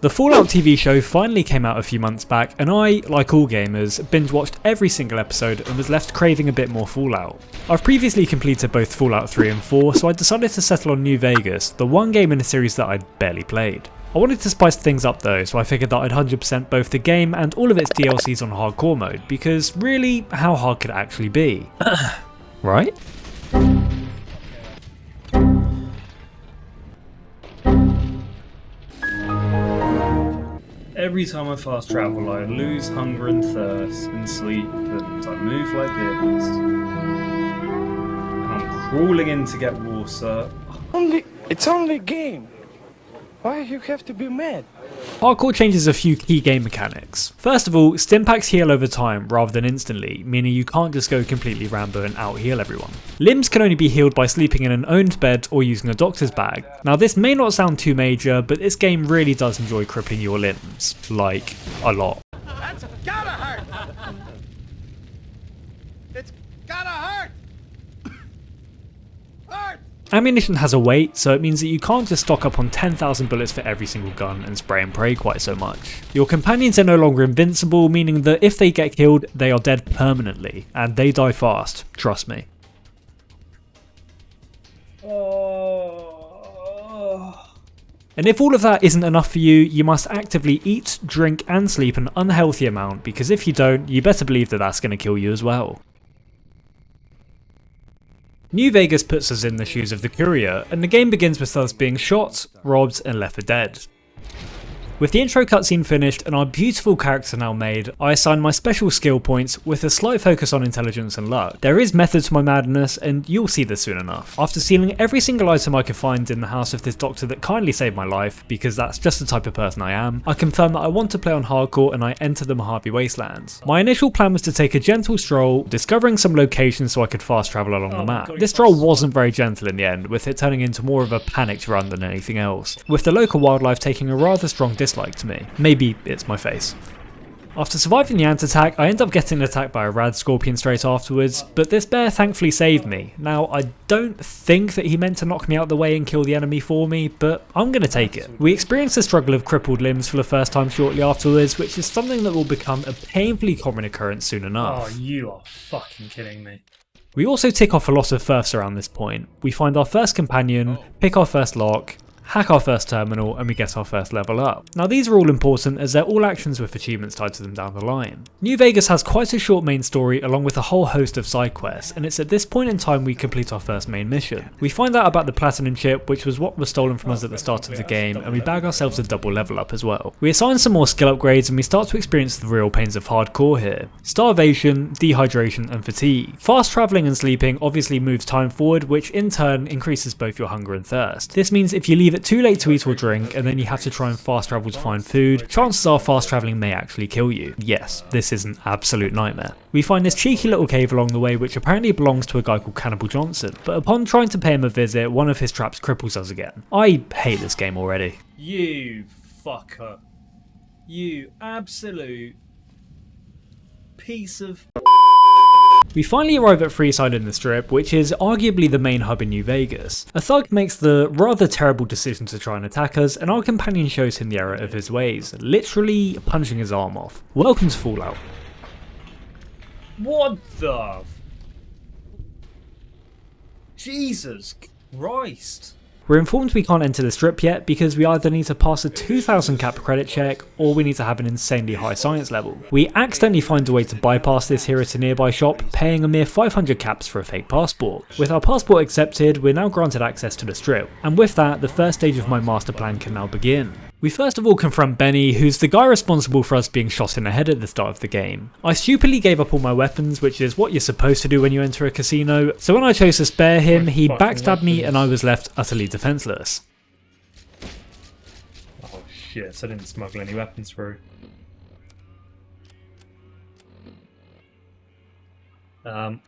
The Fallout TV show finally came out a few months back, and I, like all gamers, binge watched every single episode and was left craving a bit more Fallout. I've previously completed both Fallout 3 and 4, so I decided to settle on New Vegas, the one game in the series that I'd barely played. I wanted to spice things up though, so I figured that I'd 100% both the game and all of its DLCs on hardcore mode, because really, how hard could it actually be? Right? Every time I fast travel, I lose hunger and thirst and sleep, and I move like this. And I'm crawling in to get water. It's only a game. Why you have to be mad? Hardcore changes a few key game mechanics. First of all, stim packs heal over time rather than instantly, meaning you can't just go completely Rambo and out heal everyone. Limbs can only be healed by sleeping in an owned bed or using a doctor's bag. Now this may not sound too major, but this game really does enjoy crippling your limbs. Like, a lot. That's gotta hurt! It's gotta hurt! Hurt! Ammunition has a weight, so it means that you can't just stock up on 10,000 bullets for every single gun and spray and pray quite so much. Your companions are no longer invincible, meaning that if they get killed, they are dead permanently, and they die fast, trust me. And if all of that isn't enough for you, you must actively eat, drink and sleep an unhealthy amount, because if you don't, you better believe that that's going to kill you as well. New Vegas puts us in the shoes of the courier, and the game begins with us being shot, robbed and left for dead. With the intro cutscene finished and our beautiful character now made, I assign my special skill points with a slight focus on intelligence and luck. There is method to my madness, and you'll see this soon enough. After stealing every single item I could find in the house of this doctor that kindly saved my life, because that's just the type of person I am, I confirm that I want to play on hardcore and I enter the Mojave Wasteland. My initial plan was to take a gentle stroll, discovering some locations so I could fast travel along the map. This stroll wasn't very gentle in the end, with it turning into more of a panicked run than anything else, with the local wildlife taking a rather strong dislike to me. Maybe it's my face. After surviving the ant attack, I end up getting attacked by a rad scorpion straight afterwards, but this bear thankfully saved me. Now, I don't think that he meant to knock me out the way and kill the enemy for me, but I'm gonna take it. We experience the struggle of crippled limbs for the first time shortly afterwards, which is something that will become a painfully common occurrence soon enough. Oh, you are fucking kidding me. We also tick off a lot of firsts around this point. We find our first companion, pick our first lock, hack our first terminal, and we get our first level up. Now these are all important as they're all actions with achievements tied to them down the line. New Vegas has quite a short main story along with a whole host of side quests, and it's at this point in time we complete our first main mission. We find out about the platinum chip, which was what was stolen from us at the start of the game, and we bag ourselves a double level up as well. We assign some more skill upgrades and we start to experience the real pains of hardcore here. Starvation, dehydration and fatigue. Fast travelling and sleeping obviously moves time forward, which in turn increases both your hunger and thirst. This means if you leave it too late to eat or drink and then you have to try and fast travel to find food, chances are fast travelling may actually kill you. Yes, this is an absolute nightmare. We find this cheeky little cave along the way which apparently belongs to a guy called Cannibal Johnson, but upon trying to pay him a visit, one of his traps cripples us again. I hate this game already. You fucker. You absolute piece of... We finally arrive at Freeside in the Strip, which is arguably the main hub in New Vegas. A thug makes the rather terrible decision to try and attack us, and our companion shows him the error of his ways, literally punching his arm off. Welcome to Fallout. What the... Jesus Christ. We're informed we can't enter the Strip yet because we either need to pass a 2,000 cap credit check or we need to have an insanely high science level. We accidentally find a way to bypass this here at a nearby shop, paying a mere 500 caps for a fake passport. With our passport accepted, we're now granted access to the Strip, and with that, the first stage of my master plan can now begin. We first of all confront Benny, who's the guy responsible for us being shot in the head at the start of the game. I stupidly gave up all my weapons, which is what you're supposed to do when you enter a casino, so when I chose to spare him, he backstabbed me and I was left utterly defenseless. Oh shit, I didn't smuggle any weapons through. Oh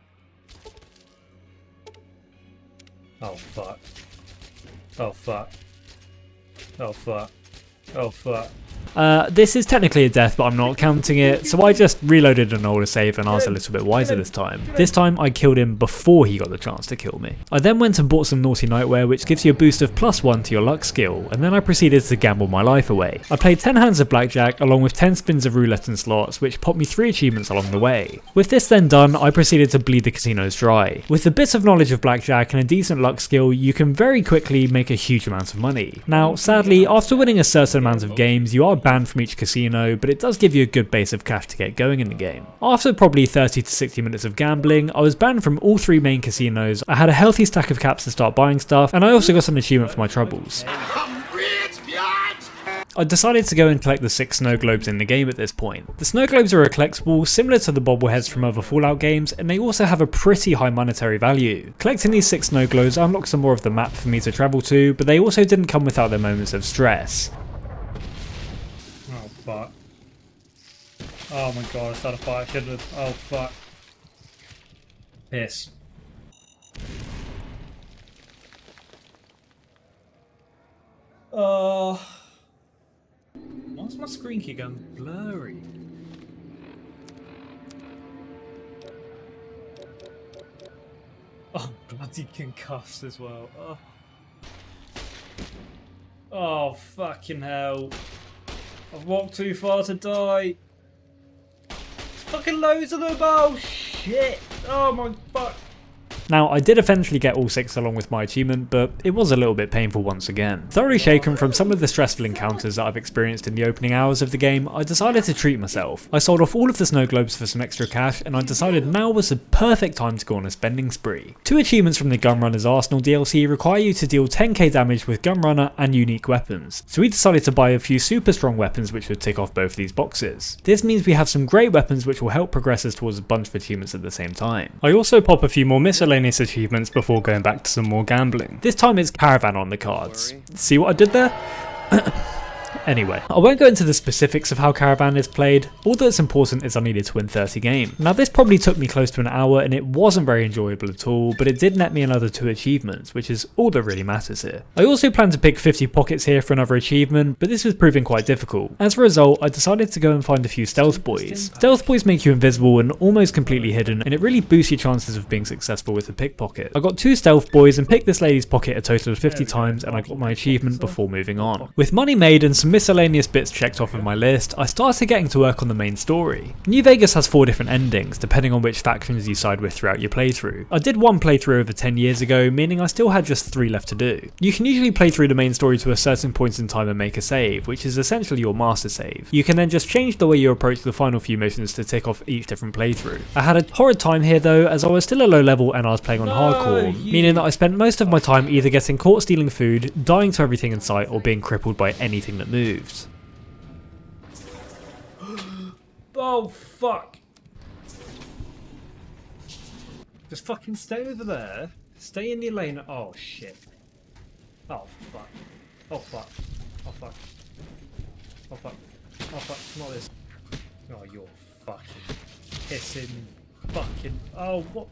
fuck. Oh fuck. Oh fuck. Oh fuck. This is technically a death, but I'm not counting it, so I just reloaded an older save and I was a little bit wiser this time. This time I killed him before he got the chance to kill me. I then went and bought some Naughty Nightwear, which gives you a boost of +1 to your luck skill, and then I proceeded to gamble my life away. I played 10 hands of blackjack along with 10 spins of roulette and slots, which popped me 3 achievements along the way. With this then done, I proceeded to bleed the casinos dry. With a bit of knowledge of blackjack and a decent luck skill, you can very quickly make a huge amount of money. Now, sadly, after winning a certain amount of games, you are banned from each casino, but it does give you a good base of cash to get going in the game. After probably 30 to 60 minutes of gambling, I was banned from all 3 main casinos, I had a healthy stack of caps to start buying stuff, and I also got an achievement for my troubles. I decided to go and collect the 6 snow globes in the game at this point. The snow globes are a collectible similar to the bobbleheads from other Fallout games, and they also have a pretty high monetary value. Collecting these 6 snow globes unlocked some more of the map for me to travel to, but they also didn't come without their moments of stress. Oh fuck. Oh my god, I started a fire, I should have. Oh fuck. Piss. Why's my screen keep going blurry? Oh, bloody concussed as well. Oh, fucking hell. I've walked too far to die. There's fucking loads of them. Oh, shit. Oh, my fuck. Now, I did eventually get all 6 along with my achievement, but it was a little bit painful once again. Thoroughly shaken from some of the stressful encounters that I've experienced in the opening hours of the game, I decided to treat myself. I sold off all of the snow globes for some extra cash, and I decided now was the perfect time to go on a spending spree. 2 achievements from the Gunrunner's Arsenal DLC require you to deal 10k damage with Gunrunner and unique weapons, so we decided to buy a few super strong weapons which would tick off both these boxes. This means we have some great weapons which will help progress us towards a bunch of achievements at the same time. I also pop a few more miscellaneous achievements before going back to some more gambling. This time it's Caravan on the cards. See what I did there? Anyway, I won't go into the specifics of how Caravan is played. All that's important is I needed to win 30 games. Now this probably took me close to an hour and it wasn't very enjoyable at all, but it did net me another 2 achievements, which is all that really matters here. I also planned to pick 50 pockets here for another achievement, but this was proving quite difficult. As a result, I decided to go and find a few stealth boys. Stealth boys make you invisible and almost completely hidden, and it really boosts your chances of being successful with a pickpocket. I got 2 stealth boys and picked this lady's pocket a total of 50 times, and I got my achievement before moving on. With money made and some miscellaneous bits checked off of my list, I started getting to work on the main story. New Vegas has 4 different endings, depending on which factions you side with throughout your playthrough. I did one playthrough over 10 years ago, meaning I still had just 3 left to do. You can usually play through the main story to a certain point in time and make a save, which is essentially your master save. You can then just change the way you approach the final few missions to tick off each different playthrough. I had a horrid time here though, as I was still a low level and I was playing on hardcore, meaning that I spent most of my time either getting caught stealing food, dying to everything in sight, or being crippled by anything that moves. Oh, fuck. Just fucking stay over there. Stay in your lane. Oh, shit. Oh, fuck. Oh, fuck. Oh, fuck. Oh, fuck. Oh, fuck. Not this. Oh, you're fucking pissing. Fucking. Oh, what?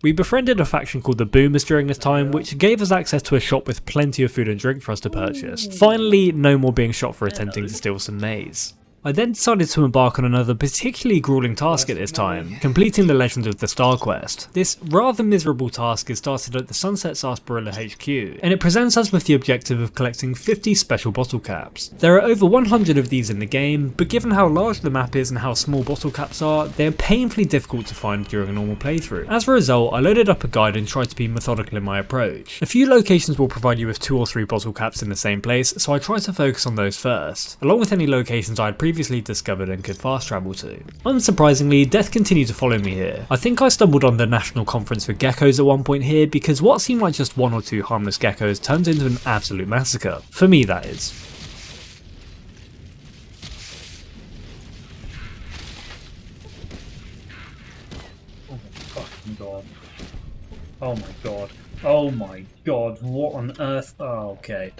We befriended a faction called the Boomers during this time, which gave us access to a shop with plenty of food and drink for us to purchase. Finally, no more being shot for attempting to steal some maize. I then decided to embark on another particularly grueling task at this time, completing the Legend of the Star quest. This rather miserable task is started at the Sunset Sarsaparilla HQ, and it presents us with the objective of collecting 50 special bottle caps. There are over 100 of these in the game, but given how large the map is and how small bottle caps are, they are painfully difficult to find during a normal playthrough. As a result, I loaded up a guide and tried to be methodical in my approach. A few locations will provide you with 2 or 3 bottle caps in the same place, so I tried to focus on those first, along with any locations I had previously discovered and could fast travel to. Unsurprisingly, death continued to follow me here. I think I stumbled on the National Conference for Geckos at one point here, because what seemed like just 1 or 2 harmless geckos turned into an absolute massacre. For me, that is. Oh my fucking god. Oh my god. Oh my god, what on earth? Oh, okay.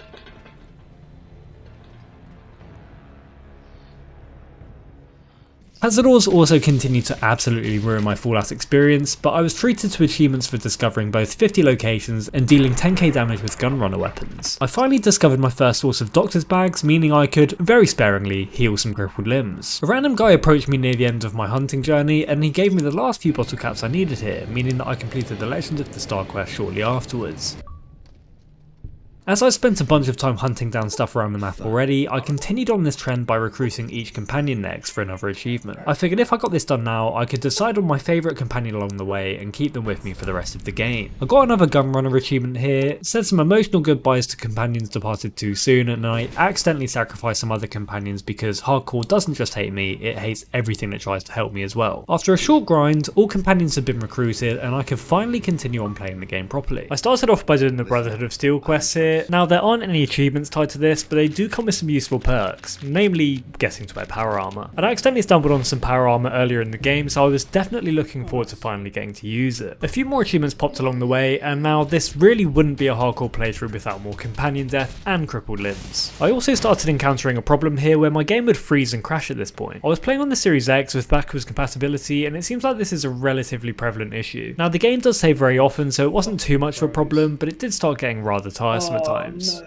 Cazadors also continued to absolutely ruin my Fallout experience, but I was treated to achievements for discovering both 50 locations and dealing 10k damage with gunrunner weapons. I finally discovered my first source of doctor's bags, meaning I could, very sparingly, heal some crippled limbs. A random guy approached me near the end of my hunting journey and he gave me the last few bottle caps I needed here, meaning that I completed the Legend of the Star quest shortly afterwards. As I spent a bunch of time hunting down stuff around the map already, I continued on this trend by recruiting each companion next for another achievement. I figured if I got this done now, I could decide on my favourite companion along the way and keep them with me for the rest of the game. I got another gunrunner achievement here, said some emotional goodbyes to companions departed too soon, and I accidentally sacrificed some other companions because hardcore doesn't just hate me, it hates everything that tries to help me as well. After a short grind, all companions have been recruited and I could finally continue on playing the game properly. I started off by doing the Brotherhood of Steel quests here. Now there aren't any achievements tied to this, but they do come with some useful perks, namely getting to wear power armor. I'd accidentally stumbled on some power armor earlier in the game, so I was definitely looking forward to finally getting to use it. A few more achievements popped along the way, and now this really wouldn't be a hardcore playthrough without more companion death and crippled limbs. I also started encountering a problem here where my game would freeze and crash at this point. I was playing on the Series X with backwards compatibility, and it seems like this is a relatively prevalent issue. Now the game does save very often, so it wasn't too much of a problem, but it did start getting rather tiresome at times.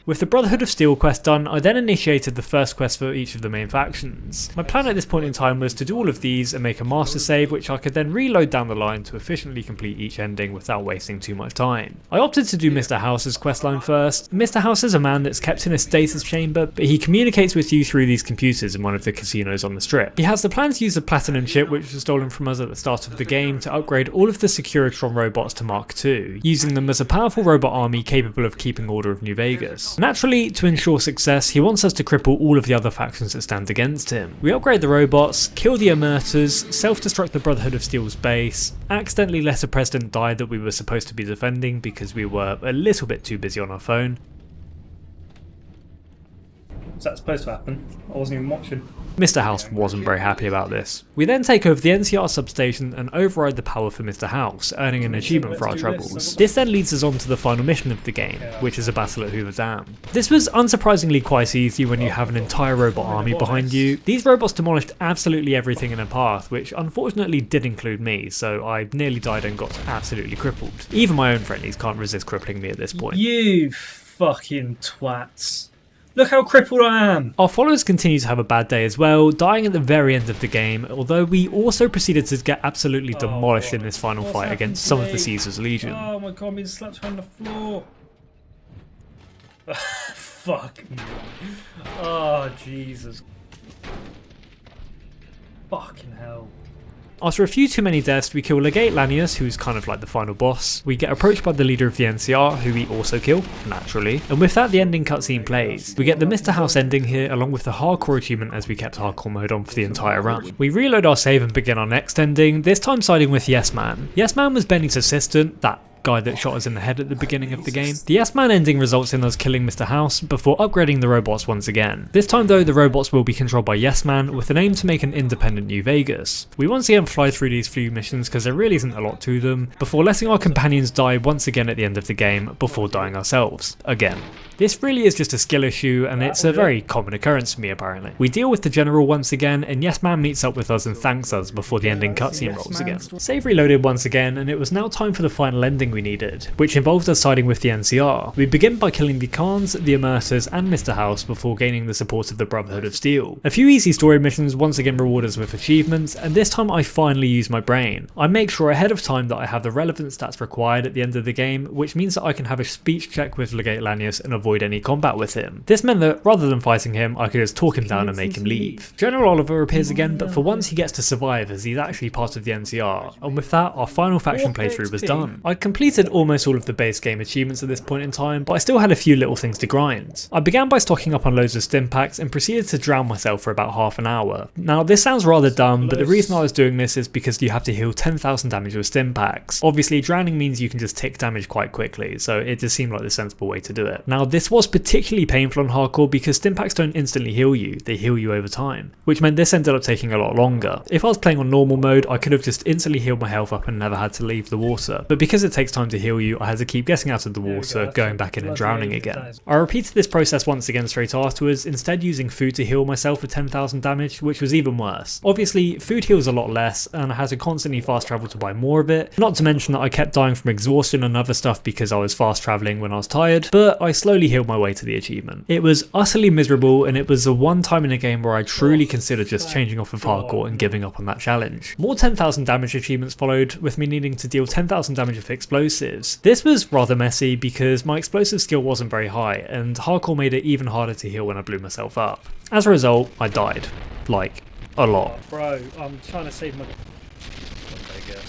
With the Brotherhood of Steel quest done, I then initiated the first quest for each of the main factions. My plan at this point in time was to do all of these and make a master save which I could then reload down the line to efficiently complete each ending without wasting too much time. I opted to do Mr. House's questline first. Mr. House is a man that's kept in a stasis chamber, but he communicates with you through these computers in one of the casinos on the strip. He has the plan to use the Platinum chip which was stolen from us at the start of the game to upgrade all of the Securitron robots to Mark II, using them as a powerful robot army capable of keeping order of New Vegas. Naturally, to ensure success, he wants us to cripple all of the other factions that stand against him. We upgrade the robots, kill the Emerters, self-destruct the Brotherhood of Steel's base, accidentally let a president die that we were supposed to be defending because we were a little bit too busy on our phone. Is that supposed to happen? I wasn't even watching. Mr. House wasn't very happy about this. We then take over the NCR substation and override the power for Mr. House, earning an achievement for our troubles. This then leads us on to the final mission of the game, which is a battle at Hoover Dam. This was unsurprisingly quite easy when you have an entire robot army behind you. These robots demolished absolutely everything in their path, which unfortunately did include me, so I nearly died and got absolutely crippled. Even my own friendlies can't resist crippling me at this point. You fucking twats. Look how crippled I am! Our followers continue to have a bad day as well, dying at the very end of the game, although we also proceeded to get absolutely demolished in this final fight against some of the Caesar's Legion. Oh my god, I'm being slapped around the floor. Fuck me. Oh, Jesus. Fucking hell. After a few too many deaths, we kill Legate Lanius, who's kind of like the final boss. We get approached by the leader of the NCR, who we also kill, naturally. And with that, the ending cutscene plays. We get the Mr. House ending here, along with the hardcore achievement as we kept hardcore mode on for the entire run. We reload our save and begin our next ending, this time siding with Yes Man. Yes Man was Benny's assistant, that guy that shot us in the head at the beginning of the game. The Yes Man ending results in us killing Mr. House before upgrading the robots once again. This time though, the robots will be controlled by Yes Man with an aim to make an independent New Vegas. We once again fly through these few missions because there really isn't a lot to them, before letting our companions die once again at the end of the game, before dying ourselves, again. This really is just a skill issue, and it's a very common occurrence for me apparently. We deal with the general once again, and Yes Man meets up with us and thanks us before the ending cutscene rolls again. Save reloaded once again, and it was now time for the final ending we needed, which involved us siding with the NCR. We begin by killing the Khans, the Emerters, and Mr. House before gaining the support of the Brotherhood of Steel. A few easy story missions once again reward us with achievements, and this time I finally use my brain. I make sure ahead of time that I have the relevant stats required at the end of the game, which means that I can have a speech check with Legate Lanius and avoid any combat with him. This meant that rather than fighting him, I could just talk him down and make him leave. General Oliver appears again, but for once he gets to survive as he's actually part of the NCR, and with that our final faction playthrough was done. I completed almost all of the base game achievements at this point in time, but I still had a few little things to grind. I began by stocking up on loads of stim packs and proceeded to drown myself for about half an hour. Now this sounds rather dumb, but the reason I was doing this is because you have to heal 10,000 damage with stim packs. Obviously drowning means you can just tick damage quite quickly, so it just seemed like the sensible way to do it. Now this was particularly painful on hardcore because stimpaks don't instantly heal you, they heal you over time, which meant this ended up taking a lot longer. If I was playing on normal mode, I could have just instantly healed my health up and never had to leave the water, but because it takes time to heal you, I had to keep getting out of the water, going back in and drowning again. I repeated this process once again straight afterwards, instead using food to heal myself for 10,000 damage, which was even worse. Obviously, food heals a lot less, and I had to constantly fast travel to buy more of it, not to mention that I kept dying from exhaustion and other stuff because I was fast travelling when I was tired, but I slowly healed my way to the achievement. It was utterly miserable, and it was the one time in a game where I truly considered just changing off of hardcore and giving up on that challenge. More 10,000 damage achievements followed, with me needing to deal 10,000 damage with explosives. This was rather messy because my explosive skill wasn't very high, and hardcore made it even harder to heal when I blew myself up. As a result, I died. Like, a lot. Oh, bro, I'm trying to save my... There you go.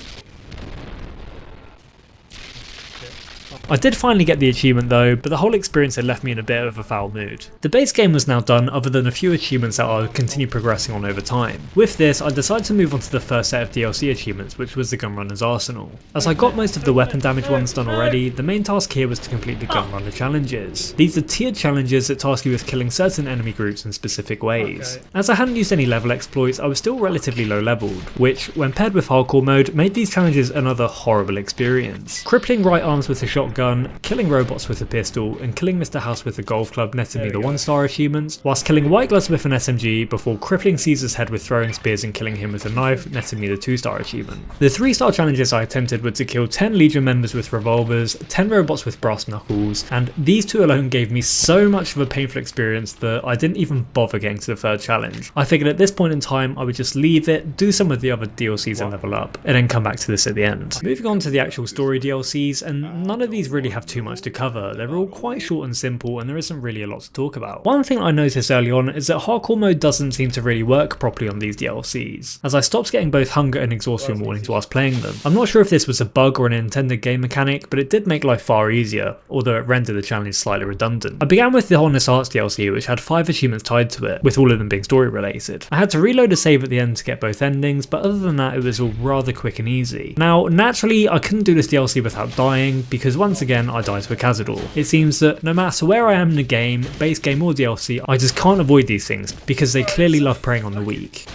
I did finally get the achievement though, but the whole experience had left me in a bit of a foul mood. The base game was now done other than a few achievements that I would continue progressing on over time. With this, I decided to move on to the first set of DLC achievements, which was the Gunrunner's Arsenal. As I got most of the weapon damage ones done already, the main task here was to complete the Gunrunner challenges. These are tiered challenges that task you with killing certain enemy groups in specific ways. As I hadn't used any level exploits, I was still relatively low leveled, which, when paired with hardcore mode, made these challenges another horrible experience. Crippling right arms with a shotgun, killing robots with a pistol, and killing Mr. House with a golf club netted me the 1-star achievements, whilst killing White Gloves with an SMG before crippling Caesar's head with throwing spears and killing him with a knife netted me the 2-star achievement. The 3-star challenges I attempted were to kill 10 Legion members with revolvers, 10 robots with brass knuckles, and these two alone gave me so much of a painful experience that I didn't even bother getting to the third challenge. I figured at this point in time I would just leave it, do some of the other DLCs and level up, and then come back to this at the end. Moving on to the actual story DLCs, and none of these really have too much to cover. They're all quite short and simple, and there isn't really a lot to talk about. One thing I noticed early on is that hardcore mode doesn't seem to really work properly on these DLCs, as I stopped getting both hunger and exhaustion warnings whilst playing them. I'm not sure if this was a bug or an intended game mechanic, but it did make life far easier, although it rendered the challenge slightly redundant. I began with the Honest Arts DLC, which had 5 achievements tied to it, with all of them being story related. I had to reload a save at the end to get both endings, but other than that it was all rather quick and easy. Now naturally I couldn't do this DLC without dying, because once again I died to a Cazador. It seems that no matter where I am in the game, base game or DLC, I just can't avoid these things, because they clearly love preying on the weak.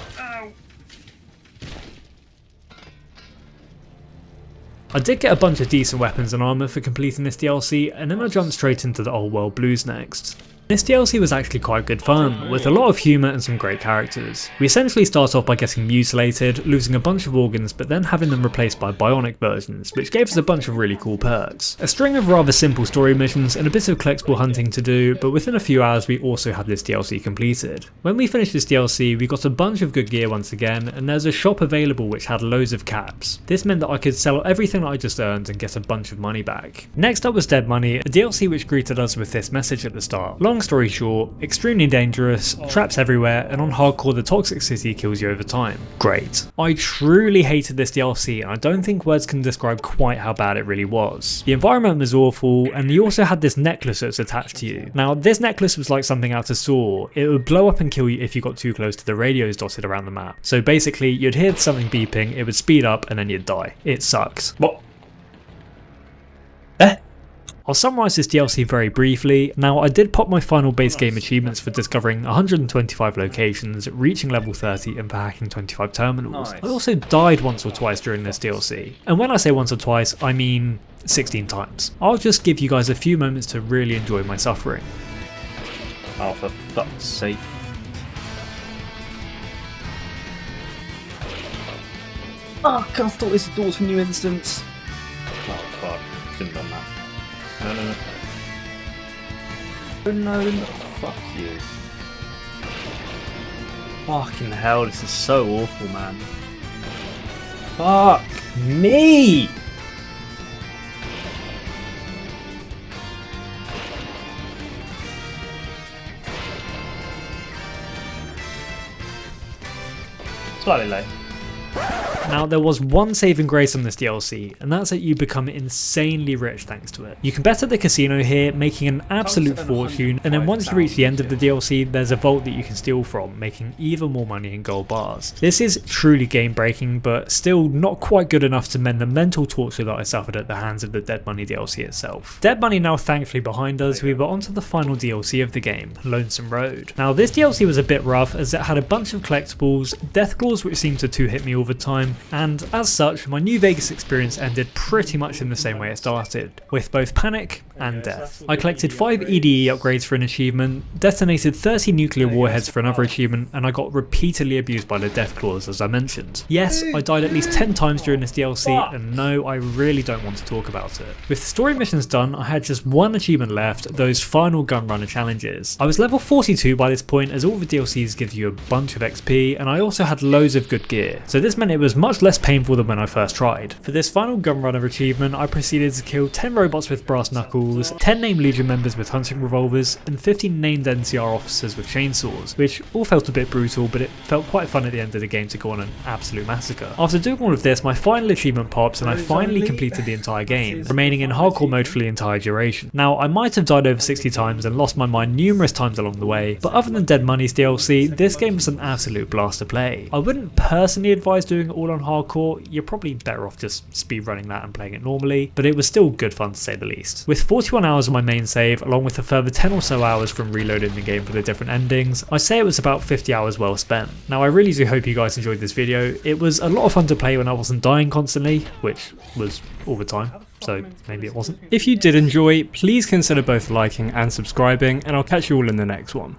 I did get a bunch of decent weapons and armour for completing this DLC, and then I jumped straight into the Old World Blues next. This DLC was actually quite good fun, with a lot of humour and some great characters. We essentially start off by getting mutilated, losing a bunch of organs, but then having them replaced by bionic versions, which gave us a bunch of really cool perks. A string of rather simple story missions and a bit of collectible hunting to do, but within a few hours we also had this DLC completed. When we finished this DLC, we got a bunch of good gear once again, and there's a shop available which had loads of caps. This meant that I could sell everything that I just earned and get a bunch of money back. Next up was Dead Money, a DLC which greeted us with this message at the start. Long story short, extremely dangerous, traps everywhere, and on hardcore the toxicity kills you over time. Great. I truly hated this DLC, and I don't think words can describe quite how bad it really was. The environment was awful, and you also had this necklace that's attached to you. Now this necklace was like something out of Saw. It would blow up and kill you if you got too close to the radios dotted around the map. So basically you'd hear something beeping, it would speed up, and then you'd die. It sucks. What? I'll summarise this DLC very briefly. Now I did pop my final base game achievements for discovering 125 locations, reaching level 30 and for hacking 25 terminals. I also died once or twice during this DLC. And when I say once or twice, I mean 16 times. I'll just give you guys a few moments to really enjoy my suffering. Oh, for fuck's sake. Oh, I thought this was doors for new instance. Oh fuck, shouldn't have done that. No. Oh no, fuck you. Fucking hell, this is so awful, man. Fuck me! Slightly late. Now there was one saving grace on this DLC, and that's that you become insanely rich thanks to it. You can bet at the casino here, making an absolute fortune, and then once you reach the end of the DLC, there's a vault that you can steal from, making even more money in gold bars. This is truly game breaking, but still not quite good enough to mend the mental torture that I suffered at the hands of the Dead Money DLC itself. Dead Money now thankfully behind us, we were onto the final DLC of the game, Lonesome Road. Now this DLC was a bit rough as it had a bunch of collectibles, death claws which seemed to two-hit me all the time, and as such my New Vegas experience ended pretty much in the same way it started, with both panic and death. I collected 5 EDE upgrades for an achievement, detonated 30 nuclear warheads for another achievement, and I got repeatedly abused by the death claws as I mentioned. Yes, I died at least 10 times during this DLC, and no, I really don't want to talk about it. With the story missions done, I had just one achievement left, those final gun runner challenges. I was level 42 by this point as all the DLCs give you a bunch of XP, and I also had loads of good gear, so this meant it was much less painful than when I first tried. For this final gun runner achievement, I proceeded to kill 10 robots with brass knuckles, 10 named Legion members with hunting revolvers, and 15 named NCR officers with chainsaws, which all felt a bit brutal, but it felt quite fun at the end of the game to go on an absolute massacre. After doing all of this, my final achievement pops and I finally completed the entire game, remaining in hardcore mode for the entire duration. Now, I might have died over 60 times and lost my mind numerous times along the way, but other than Dead Money's DLC, this game was an absolute blast to play. I wouldn't personally advise doing it all on hardcore, you're probably better off just speedrunning that and playing it normally, but it was still good fun to say the least. With 41 hours on my main save, along with a further 10 or so hours from reloading the game for the different endings, I'd say it was about 50 hours well spent. Now I really do hope you guys enjoyed this video. It was a lot of fun to play when I wasn't dying constantly, which was all the time, so maybe it wasn't. If you did enjoy, please consider both liking and subscribing, and I'll catch you all in the next one.